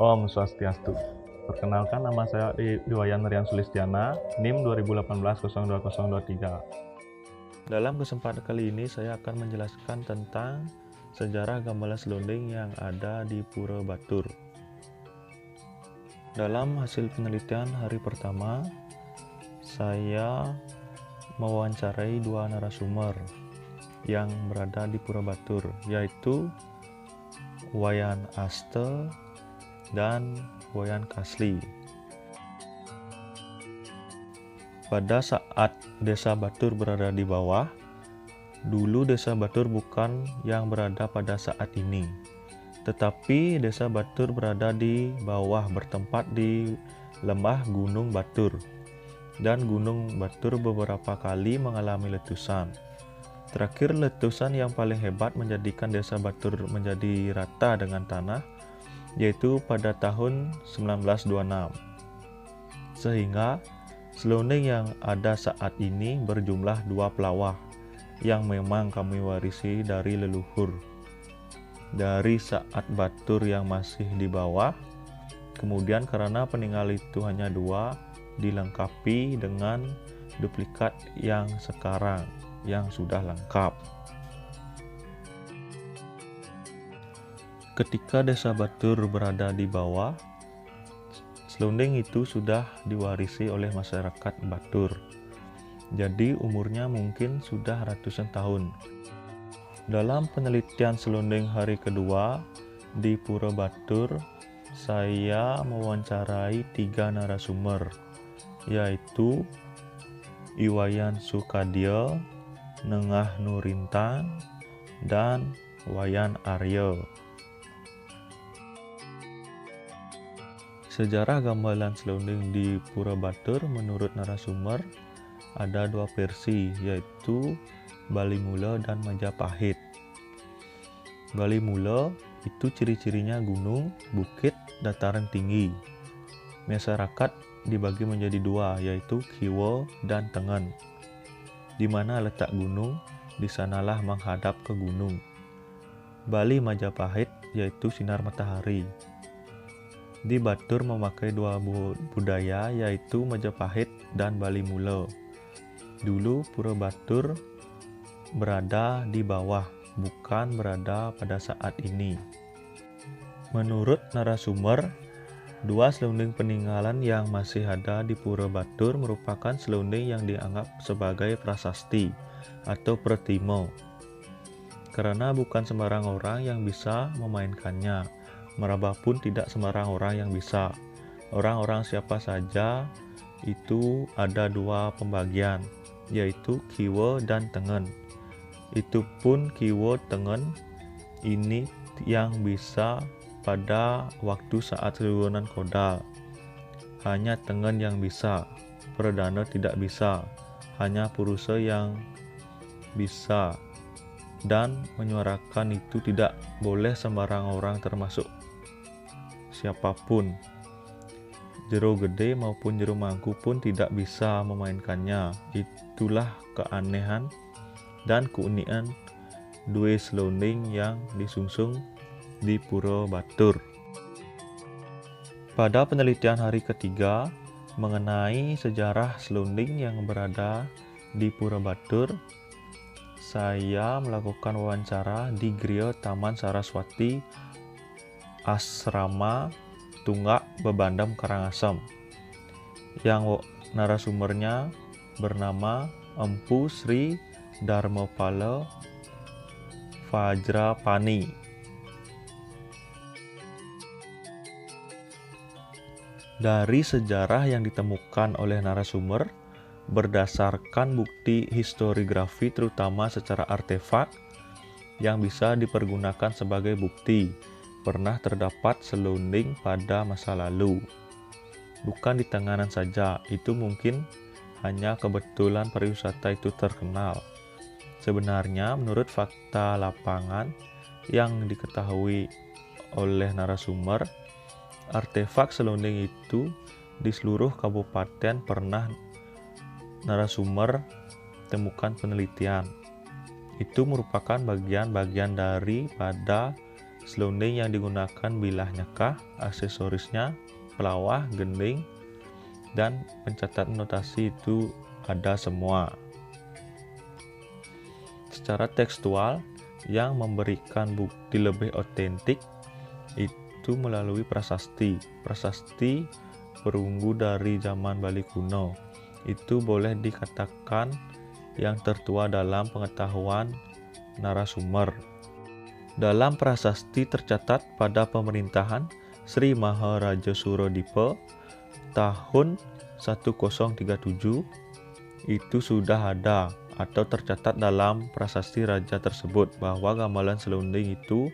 Om Swastiastu. Perkenalkan, nama saya Iwayan Rian Sulistiana, NIM 2018-020023. Dalam kesempatan kali ini saya akan menjelaskan tentang sejarah gamelan selonding yang ada di Pura Batur. Dalam hasil penelitian hari pertama, saya mewawancarai dua narasumber yang berada di Pura Batur, yaitu Wayan Aste dan Wayan Kasli. Pada saat Desa Batur berada di bawah, dulu Desa Batur bukan yang berada pada saat ini, tetapi Desa Batur berada di bawah, bertempat di lembah Gunung Batur, dan Gunung Batur beberapa kali mengalami letusan. Terakhir, letusan yang paling hebat menjadikan Desa Batur menjadi rata dengan tanah, yaitu pada tahun 1926. Sehingga selonding yang ada saat ini berjumlah 2 pelawah yang memang kami warisi dari leluhur. Dari saat Batur yang masih di bawah, kemudian karena peninggal itu hanya 2, dilengkapi dengan duplikat yang sekarang yang sudah lengkap. Ketika Desa Batur berada di bawah, selonding itu sudah diwarisi oleh masyarakat Batur. Jadi umurnya mungkin sudah ratusan tahun. Dalam penelitian selonding hari kedua di Pura Batur, saya mewawancarai 3 narasumber, yaitu Iwayan Sukadio, Nengah Nurintang, dan Wayan Aryo. Sejarah gamelan selonding di Pura Batur menurut narasumber ada 2 versi, yaitu Bali Mula dan Majapahit. Bali Mula itu ciri-cirinya gunung, bukit, dataran tinggi. Masyarakat dibagi menjadi 2, yaitu Kiwo dan Tengen. Di mana letak gunung, di sanalah menghadap ke gunung. Bali Majapahit yaitu sinar matahari. Di Batur memakai 2 budaya, yaitu Majapahit dan Bali Mula. Dulu Pura Batur berada di bawah, bukan berada pada saat ini. Menurut narasumber, 2 selonding peninggalan yang masih ada di Pura Batur merupakan selonding yang dianggap sebagai prasasti atau pertimo, karena bukan sembarang orang yang bisa memainkannya. Meraba pun tidak sembarang orang yang bisa. Orang-orang siapa saja itu ada 2 pembagian, yaitu Kiwo dan Tengen. Itu pun Kiwo Tengen ini yang bisa pada waktu saat Suwunan Kodal. Hanya Tengen yang bisa, Perdana tidak bisa, hanya Purusa yang bisa. Dan menyuarakan itu tidak boleh sembarang orang, termasuk siapapun. Jero gede maupun jero mangku pun tidak bisa memainkannya. Itulah keanehan dan keunikan 2 selonding yang disungsung di Pura Batur. Pada penelitian hari ketiga mengenai sejarah selonding yang berada di Pura Batur, saya melakukan wawancara di Griya Taman Saraswati, Asrama Tunggak, Bebandem, Karangasem, yang narasumbernya bernama Empu Sri Dharmapala Vajrapani. Dari sejarah yang ditemukan oleh narasumber, berdasarkan bukti historiografi terutama secara artefak yang bisa dipergunakan sebagai bukti, pernah terdapat selonding pada masa lalu. Bukan di Tenganan saja, itu mungkin hanya kebetulan pariwisata itu terkenal. Sebenarnya menurut fakta lapangan yang diketahui oleh narasumber, artefak selonding itu di seluruh kabupaten pernah narasumber temukan penelitian. Itu merupakan bagian-bagian daripada Selonding yang digunakan bilah nyekah, aksesorisnya, pelawah, gending, dan pencatatan notasi itu ada semua. Secara tekstual, yang memberikan bukti lebih otentik itu melalui prasasti. Prasasti perunggu dari zaman Bali kuno. Itu boleh dikatakan yang tertua dalam pengetahuan narasumber. Dalam prasasti tercatat pada pemerintahan Sri Maharaja Surodipa tahun 1037 itu sudah ada atau tercatat dalam prasasti raja tersebut bahwa gamelan selonding itu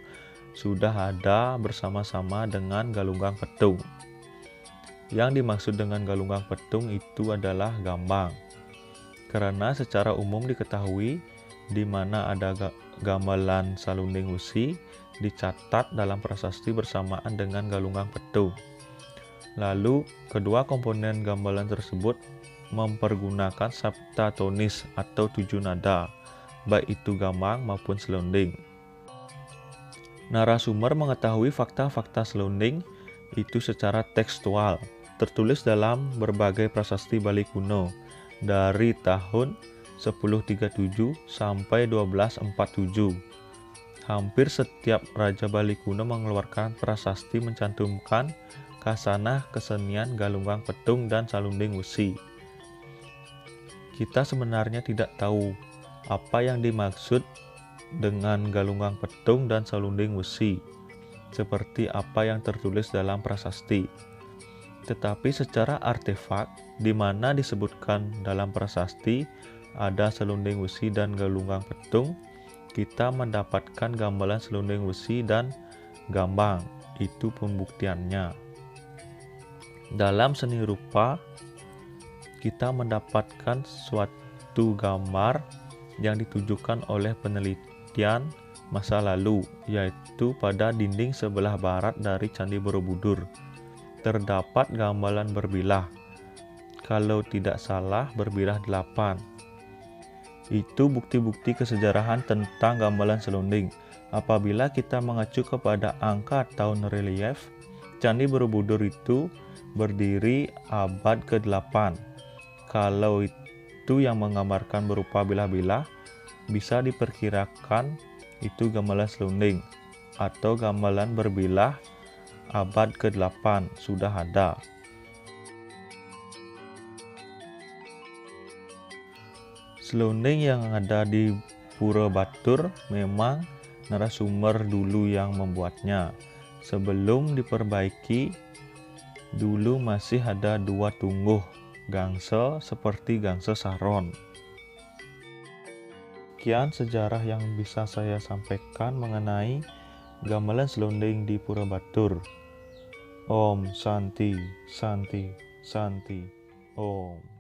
sudah ada bersama-sama dengan galunggang petung. Yang dimaksud dengan galunggang petung itu adalah gambang. Karena secara umum diketahui di mana ada gamelan salunding wesi dicatat dalam prasasti bersamaan dengan galunggang petung. Lalu kedua komponen gamelan tersebut mempergunakan septatonis atau 7 nada, baik itu gambang maupun selonding. Narasumber mengetahui fakta-fakta selonding itu secara tekstual, tertulis dalam berbagai prasasti Bali kuno dari tahun 1037 sampai 1247. Hampir setiap raja Bali kuno mengeluarkan prasasti mencantumkan kasanah kesenian galunggang petung dan salunding wesi. Kita sebenarnya tidak tahu apa yang dimaksud dengan galunggang petung dan salunding wesi, seperti apa yang tertulis dalam prasasti. Tetapi secara artefak, di mana disebutkan dalam prasasti ada selunding wesi dan galunggang petung, kita mendapatkan gamelan selunding wesi dan gambang. Itu pembuktiannya. Dalam seni rupa, kita mendapatkan suatu gambar yang ditujukan oleh penelitian masa lalu, yaitu pada dinding sebelah barat dari Candi Borobudur terdapat gamelan berbilah. Kalau tidak salah berbilah 8. Itu bukti-bukti kesejarahan tentang gamelan selonding. Apabila kita mengacu kepada angka tahun relief, Candi Borobudur itu berdiri abad ke-8. Kalau itu yang menggambarkan berupa bilah-bilah, bisa diperkirakan itu gamelan selonding atau gamelan berbilah abad ke-8 sudah ada. Selonding yang ada di Pura Batur memang narasumber dulu yang membuatnya. Sebelum diperbaiki, dulu masih ada 2 tungguh gangsa seperti gangsa saron. Sekian sejarah yang bisa saya sampaikan mengenai gamelan selonding di Pura Batur. Om Santi, Santi, Santi, Om.